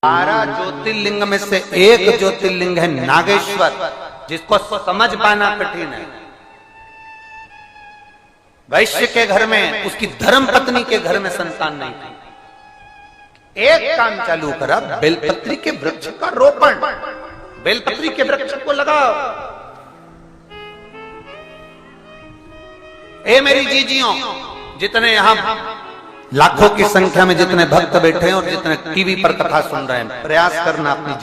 12 ज्योतिर्लिंग में से एक ज्योतिर्लिंग है नागेश्वर, जिसको समझ पाना कठिन है। वैश्य के घर में, उसकी धर्म पत्नी के घर में संतान नहीं थी। एक काम चालू करा, बेलपत्री के वृक्ष का रोपण, बेलपत्री के वृक्ष को लगाओ। ए मेरी जीजियों, जितने यहां लाखों की संख्या में जितने भक्त बैठे हैं और जितने टीवी पर कथा सुन रहे हैं, प्रयास करना अपनी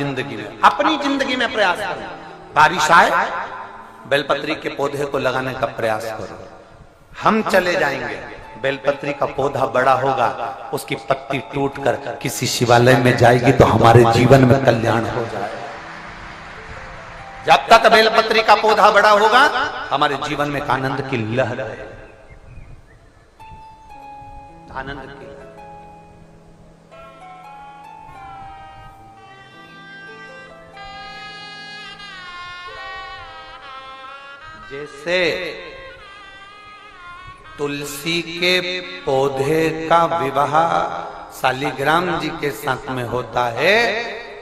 जिंदगी में प्रयास करना। बारिश आए, बेलपत्री के पौधे को लगाने का प्रयास करो। हम चले जाएंगे, बेलपत्री का पौधा बड़ा होगा, उसकी पत्ती टूटकर किसी शिवालय में जाएगी तो हमारे जीवन में कल्याण हो जाएगा। जब तक बेलपत्री का पौधा बड़ा होगा, हमारे जीवन में आनंद की लहर है, आनंद की। जैसे तुलसी के पौधे का विवाह शालिग्राम जी के साथ में होता है,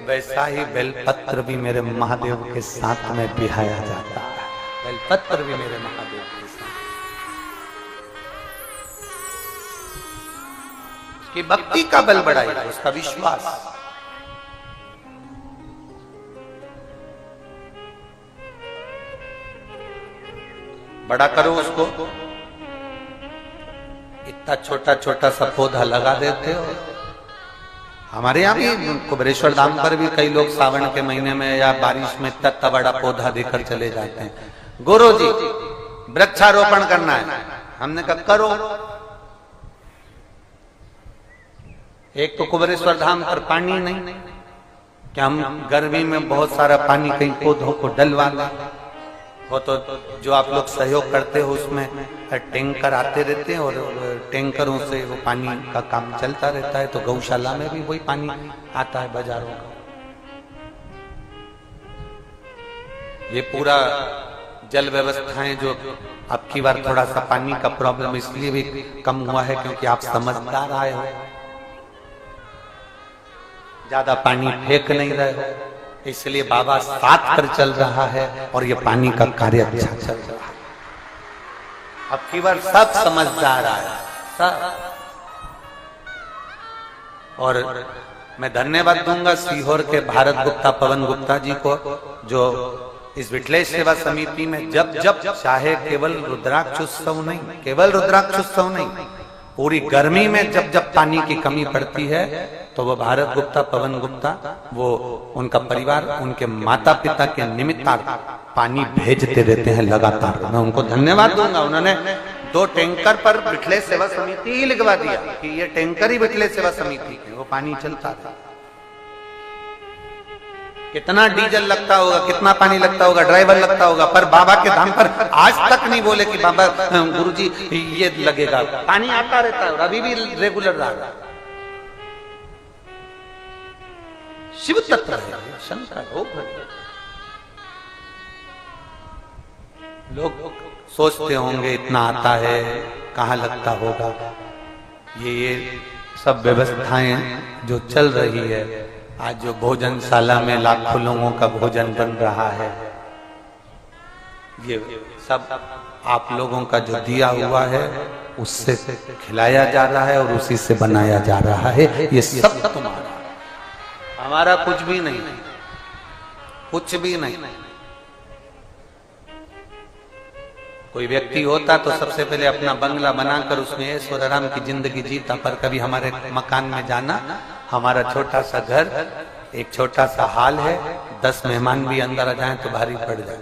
वैसा ही बेलपत्र भी मेरे महादेव के साथ में बिहाया जाता है। बेलपत्र भी मेरे महादेव के साथ, उसकी भक्ति का बल बढ़ाएगा, उसका विश्वास। बड़ा करो उसको। इतना छोटा छोटा सा पौधा लगा देते हो। हमारे यहाँ भी कुबेरेश्वर धाम पर भी कई लोग सावन के महीने में या बारिश में इतना बड़ा पौधा देकर चले जाते हैं। गुरु जी वृक्षारोपण करना है, हमने कहा करो। एक तो कुबेरेश्वर धाम पर पानी नहीं, क्या हम गर्मी में बहुत सारा पानी कहीं पौधों को डलवा दें? वो तो जो आप लोग सहयोग करते हो उसमें टैंकर आते रहते हैं और टैंकरों से वो पानी का काम चलता रहता है। तो गौशाला में भी वही पानी आता है बाजारों का। ये पूरा जल व्यवस्थाएं जो अब की बार थोड़ा सा पानी का प्रॉब्लम इसलिए भी कम हुआ है क्योंकि आप समझदार आए हो, ज्यादा पानी फेंक नहीं रहे हो, इसलिए बाबा साथ कर चल रहा है और ये पानी का कार्य अच्छा चल रहा है। अब की बार सब समझदार आया सब। और मैं धन्यवाद दूंगा सीहोर के भारत गुप्ता पवन गुप्ता जी को, जो इस विठलेश सेवा समिति में जब जब चाहे, केवल रुद्राक्ष उत्सव नहीं, केवल रुद्राक्ष उत्सव नहीं, पूरी गर्मी में जब जब पानी की कमी पड़ती है तो वो भारत गुप्ता पवन गुप्ता, वो उनका परिवार, उनके माता पिता के निमित्त पानी भेजते रहते हैं लगातार। मैं उनको धन्यवाद दूंगा। उन्होंने 2 टैंकर पर विठलेश सेवा समिति ही लिखवा दिया कि ये टैंकर ही विठलेश सेवा समिति के, वो पानी चलता था। कितना डीजल लगता होगा, कितना पानी लगता होगा, ड्राइवर लगता होगा, पर बाबा के धाम पर आज तक नहीं बोले कि बाबा गुरुजी ये लगेगा। पानी आता रहता है और अभी भी रेगुलर रहा है। शिव तत्व है, शंकर हो। लोग सोचते होंगे इतना आता है कहाँ लगता होगा। ये सब व्यवस्थाएं जो चल रही है, आज जो भोजनशाला में लाखों लोगों का भोजन बन रहा है, ये सब आप लोगों का जो दिया हुआ है उससे खिलाया जा रहा है और उसी से बनाया जा रहा है। ये सब तुम्हारा, हमारा कुछ भी नहीं, कुछ भी नहीं। कोई व्यक्ति होता तो सबसे पहले अपना बंगला बनाकर उसमें ऐश्वर्य आराम की जिंदगी जीता, पर कभी हमारे मकान में जाना, हमारा छोटा सा घर, एक छोटा सा हाल है, 10 मेहमान भी अंदर आ जाएं तो भारी पड़ जाए।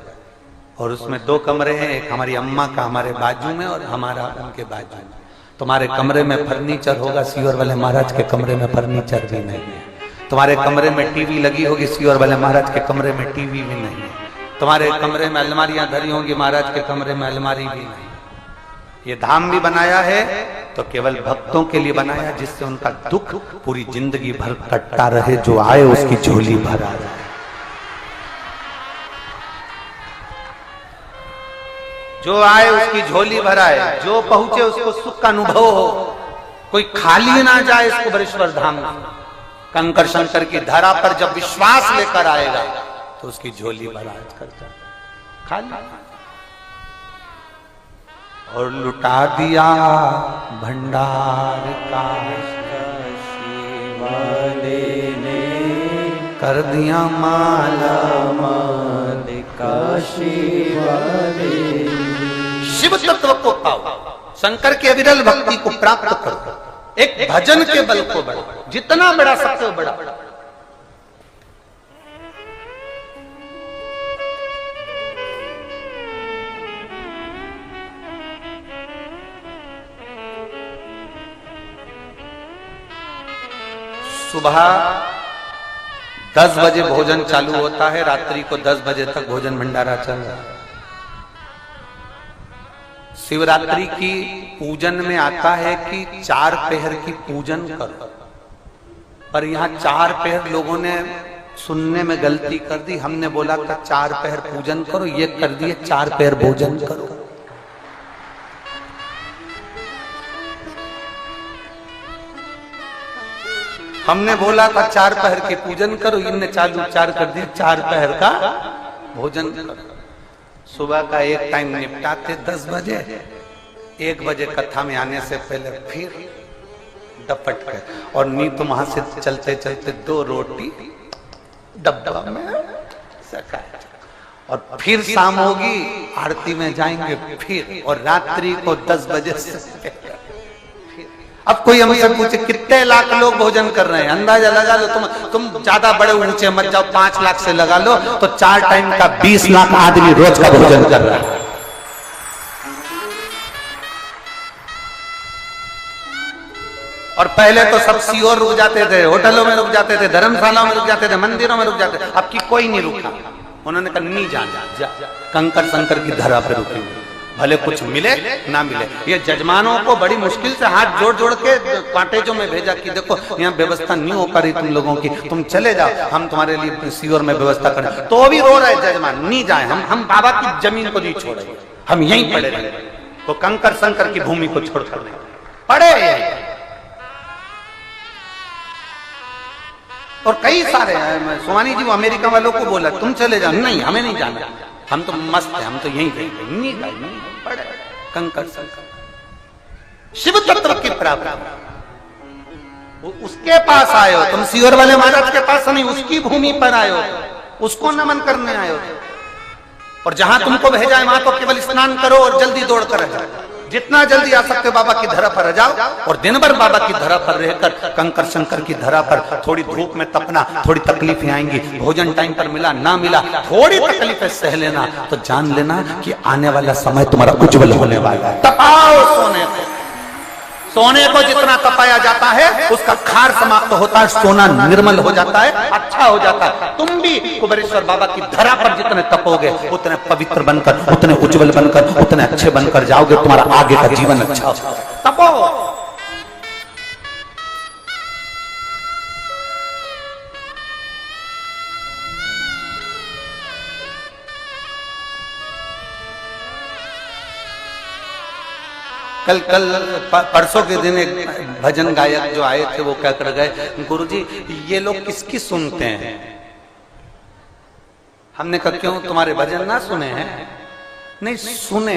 और उसमें 2 कमरे हैं, एक हमारी अम्मा का हमारे बाजू में और हमारा उनके बाजू में। तुम्हारे कमरे में फर्नीचर होगा, सीहोर वाले महाराज के कमरे में फर्नीचर भी नहीं है। तुम्हारे कमरे में टीवी लगी होगी, सीहोर वाले महाराज के कमरे में टीवी भी नहीं है। तुम्हारे कमरे में अलमारियां धरी होंगी, महाराज के कमरे में अलमारी भी नहीं। ये धाम भी बनाया है तो केवल भक्तों के लिए बनाया, जिससे उनका दुख पूरी जिंदगी भर कटता रहे, जो आए उसकी झोली भरा जाए। जो आए उसकी झोली भराए, जो पहुंचे उसको सुख का अनुभव हो, कोई खाली ना जाए इस कुबेरेश्वर धाम में। कंकर शंकर की धरा पर जब विश्वास लेकर आएगा तो उसकी झोली बराज करता खाली, और लुटा दिया भंडार का ने कर दिया माला माल का शिव तत्व को पाओ, शंकर की अविरल भक्ति को प्राप्त करो, एक भजन के बल को बढ़ा, जितना बड़ा सकते हो बड़ा। सुबह 10 बजे भोजन चालू होता है, रात्रि को 10 बजे तक भोजन भंडारा चल रहा है। शिवरात्रि की पूजन में आता है कि 4 पहर की पूजन करो, पर यहाँ 4 पहर लोगों ने सुनने में गलती कर दी। हमने बोला था 4 पहर पूजन करो, ये कर दिए 4 पहर भोजन करो। हमने बोला था 4 पहर की पूजन करो, इनने चालू 4 कर दिए 4 पहर का भोजन करो। सुबह का एक टाइम निपटाते 10 बजे, 1 बजे कथा में आने से पहले फिर डपट के, और नहीं तो वहां से चलते चलते 2 रोटी डब्बा में सका, और फिर शाम होगी आरती में जाएंगे फिर, और रात्रि को 10 बजे से। अब कोई हमसे पूछे कितने लाख लोग भोजन कर रहे हैं, अंदाजा लगा लो। तुम ज्यादा बड़े ऊंचे मत जाओ, 5 लाख से लगा लो तो 4 टाइम का 20 लाख आदमी रोज का भोजन कर रहा है। और पहले तो सब सीओर रुक जाते थे, होटलों में रुक जाते थे, धर्मशालाओं में रुक जाते थे, मंदिरों में रुक जाते थे। अब की कोई नहीं रुका, उन्होंने कहा नहीं जाना, कंकर शंकर की धरा पे रुके हुए, भले कुछ मिले ना मिले। ये जजमानों को बड़ी मुश्किल से हाथ जोड़ जोड़ के कॉटेजों में भेजा कि देखो यहाँ व्यवस्था नहीं हो पा रही तुम लोगों की, तुम चले जाओ, हम तुम्हारे लिए सीवर में व्यवस्था करें। तो भी रो रहे जजमान, नहीं जाए, हम बाबा की जमीन को नहीं छोड़े, हम यहीं पड़े रहे। तो कंकर शंकर की भूमि को छोड़कर नहीं पड़े। और कई सारे सोमानी जी वो अमेरिका वालों को बोला तुम चले जाओ, नहीं हमें नहीं जाना, हम तो मस्त है, हम तो यहीं रहेंगे। नहीं पड़े कंकर शंकर शिव तत्व की प्राप्ति, उसके पास आए हो तुम, सीवर वाले महाराज के पास नहीं, उसकी भूमि पर आए हो, उसको नमन करने आए हो। और जहां तुमको भेजा है वहां तो केवल स्नान करो और जल्दी दौड़ कर जाओ, जितना जल्दी आ सकते बाबा की धरा पर जाओ, और दिन भर बाबा की धरा पर रहकर कंकर शंकर की धरा पर थोड़ी धूप में तपना, थोड़ी तकलीफें आएंगी, भोजन टाइम पर मिला ना मिला, थोड़ी तकलीफें सह लेना, तो जान लेना कि आने वाला समय तुम्हारा उज्जवल होने वाला है। तपाओ सोने को, सोने को जितना तपाया जाता है उसका खार समाप्त होता है, सोना निर्मल हो जाता है, अच्छा हो जाता है। तुम भी कुबेरेश्वर बाबा की धरा पर जितने तपोगे उतने पवित्र बनकर, उतने उज्जवल बनकर, उतने अच्छे बनकर जाओगे, तुम्हारा आगे का जीवन अच्छा होगा। तपो। कल परसों के दिन एक भजन गायक जो आए थे वो क्या कर गए, गुरुजी ये लोग किसकी सुनते हैं? हमने कहा क्यों, तुम्हारे भजन ना सुने हैं? नहीं सुने,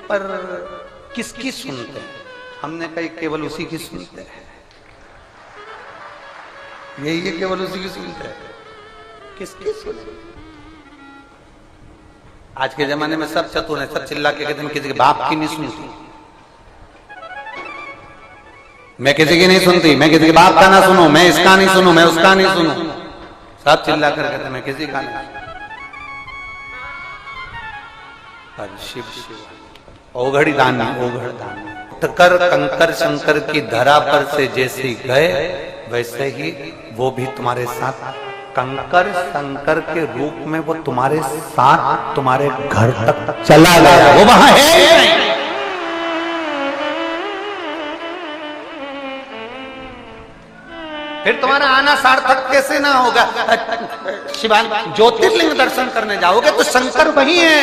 पर किसकी सुनते हैं? हमने कहा केवल उसी की सुनते हैं, यही है, केवल उसी की सुनते हैं। किसकी सुनते? आज के जमाने में सब चतुर है, सब चिल्ला के कहते हैं किसी के बाप की नहीं सुनती, मैं किसी की नहीं सुनती, मैं किसी के बाप का ना सुनूं, मैं इसका नहीं सुनूं, मैं उसका नहीं सुनूं, सब चिल्ला कर कहते मैं किसी का नहीं। शिव शिव ओघड़ी दान, ओघड़ दान कर कंकर शंकर की धरा पर से जैसे गए वैसे ही वो भी तुम्हारे साथ कंकर शंकर के रूप में वो तुम्हारे साथ तुम्हारे घर तक चला गया, वो वहां है। फिर तुम्हारा आना सार्थक कैसे ना होगा? शिवान ज्योतिर्लिंग दर्शन करने जाओगे तो शंकर वही है,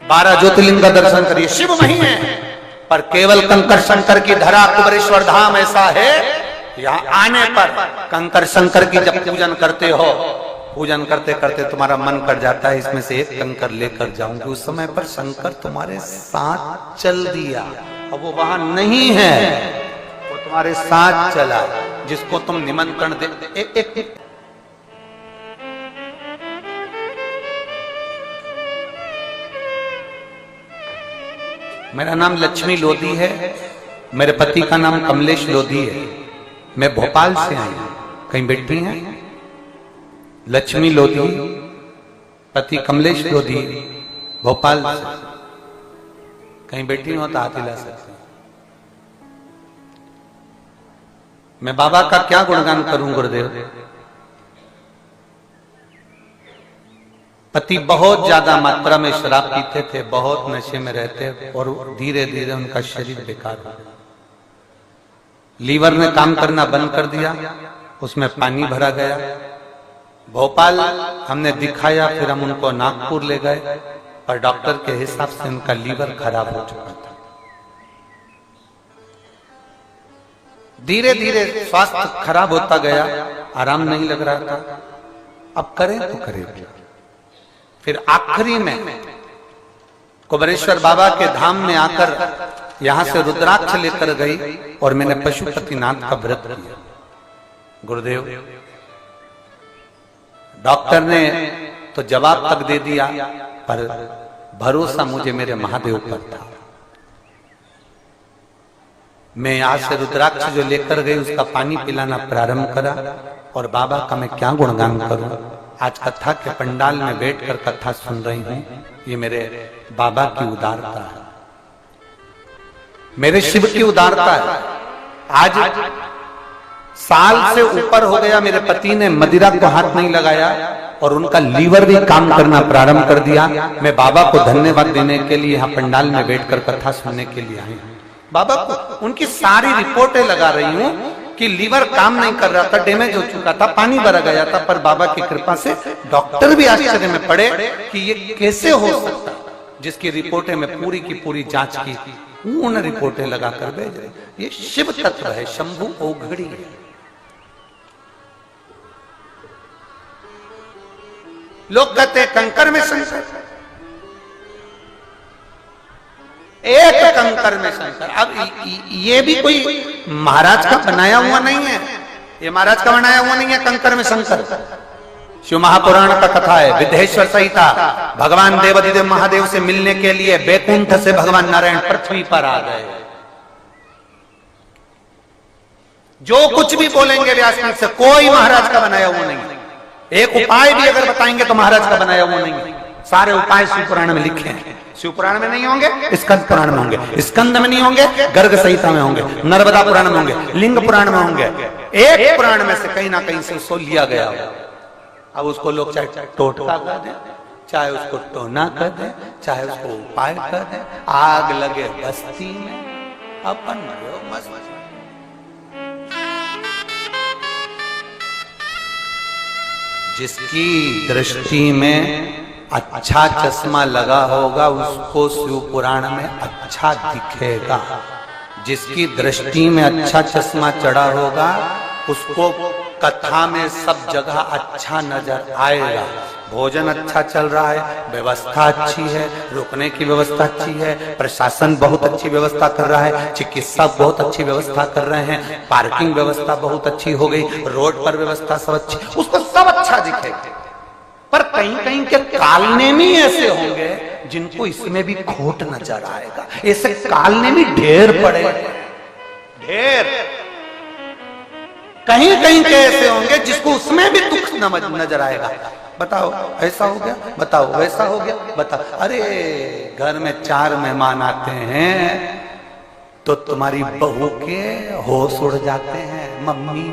12 ज्योतिर्लिंग का दर्शन करिए, शिव वही है, पर केवल कंकर शंकर की धरा कुबेरेश्वर धाम ऐसा है यहाँ आने पर कंकर शंकर की जब पूजन करते हो, पूजन करते करते तुम्हारा मन कर जाता है इसमें से एक कंकर लेकर जाऊंगी, उस समय पर शंकर तुम्हारे साथ चल दिया, अब वो वहां नहीं है, वो तुम्हारे साथ चला, जिसको तुम निमंत्रण दे। एक मेरा नाम लक्ष्मी लोधी है, मेरे पति का नाम कमलेश लोधी है, मैं भोपाल से आई हूं। कहीं बैठी हैं? लक्ष्मी लोधी, पति कमलेश लोधी, भोपाल से। कहीं बैठी हो तो हाथ हिला सकते। मैं बाबा का क्या गुणगान करूं गुरुदेव? पति बहुत ज्यादा मात्रा में शराब पीते थे, बहुत नशे में रहते और धीरे धीरे उनका शरीर बेकार हो गया। लीवर ने काम करना बंद कर दिया, उसमें पानी भरा गया। भोपाल हमने दिखाया, फिर हम उनको नागपुर ले गए, पर डॉक्टर के हिसाब से उनका लीवर खराब हो चुका था। धीरे धीरे स्वास्थ्य खराब होता गया, आराम नहीं लग रहा था। अब करें तो करें क्या? फिर आखिरी में कुबरेश्वर बाबा के धाम में आकर यहां से रुद्राक्ष लेकर गई और मैंने पशुपतिनाथ का व्रत किया। गुरुदेव, डॉक्टर ने तो जवाब तक दे दिया, पर भरोसा मुझे मेरे महादेव पर था। मैं यहां से रुद्राक्ष जो लेकर गई उसका पानी पिलाना प्रारंभ करा, और बाबा का मैं क्या गुणगान करूं। आज कथा के पंडाल में बैठकर कथा सुन रही हूं, ये मेरे बाबा की उदारता है, मेरे शिव की उदारता है। आज साल से ऊपर हो गया, मेरे पति ने मदिरा को हाथ नहीं लगाया और उनका लीवर भी काम करना प्रारंभ कर दिया। मैं बाबा को धन्यवाद देने के लिए यहाँ पंडाल में बैठकर कथा सुनने के लिए आई हूँ। बाबा को उनकी सारी रिपोर्टें लगा रही हूँ कि लीवर काम नहीं कर रहा था, डैमेज हो चुका था, पानी भरा गया था, पर बाबा की कृपा से डॉक्टर भी आश्चर्य में पड़े कि ये कैसे हो सकता, जिसकी रिपोर्टें में पूरी की पूरी जांच की, पूर्ण रिपोर्टें लगाकर भेज रहे। ये शिव तत्व है, शंभु औघड़ी है। लोग कहते कंकर में शंकर, एक कंकर में शंकर। अब ये भी कोई महाराज का बनाया हुआ नहीं है, ये महाराज का बनाया हुआ नहीं है कंकर में शंकर। शिव महापुराण का कथा है, विदेश्वर संहिता, भगवान देवाधिदेव महादेव से मिलने के लिए बैकुंठ से भगवान नारायण पृथ्वी पर आ गए। जो कुछ भी बोलेंगे व्यासपीठ से, कोई महाराज का बनाया हुआ नहीं है। एक उपाय भी अगर बताएंगे तो महाराज का बनाया हुआ नहीं है। सारे उपाय शिव पुराण में लिखे हैं। शिव पुराण में नहीं होंगे, स्कंद पुराण में होंगे, स्कंद में नहीं होंगे, गर्ग संहिता में होंगे, नर्मदा पुराण में होंगे, लिंग पुराण में होंगे। एक पुराण में से कहीं ना कहीं से उसको लिया गया हो। अब उसको लोग चाहे टोटका कर दे, चाहे उसको टोना कर दे, चाहे उसको उपाय कर दे। आग लगे बस्ती में, अपन मस्त। जिसकी दृष्टि में अच्छा चश्मा लगा होगा उसको शिव पुराण में अच्छा दिखेगा। जिसकी दृष्टि में अच्छा चश्मा चढ़ा होगा उसको कथा में सब जगह अच्छा नजर आएगा। भोजन अच्छा चल रहा है, व्यवस्था अच्छी है, रुकने की व्यवस्था अच्छी है, प्रशासन बहुत अच्छी व्यवस्था कर रहा है, चिकित्सक बहुत अच्छी व्यवस्था कर रहे हैं, पार्किंग व्यवस्था बहुत अच्छी हो गई, रोड पर व्यवस्था सब अच्छी, उसको सब अच्छा दिखेगा। पर कहीं कहीं के कालनेमी ऐसे होंगे जिनको इसमें भी खोट नजर आएगा। ऐसे कालनेमी ढेर पड़े, ढेर। कहीं कहीं के ऐसे होंगे जिसको उसमें भी दुख नजर आएगा। बताओ ऐसा हो गया, बताओ वैसा हो गया, बताओ। अरे घर में 4 मेहमान आते हैं तो तुम्हारी बहू के होश उड़ जाते हैं। मम्मी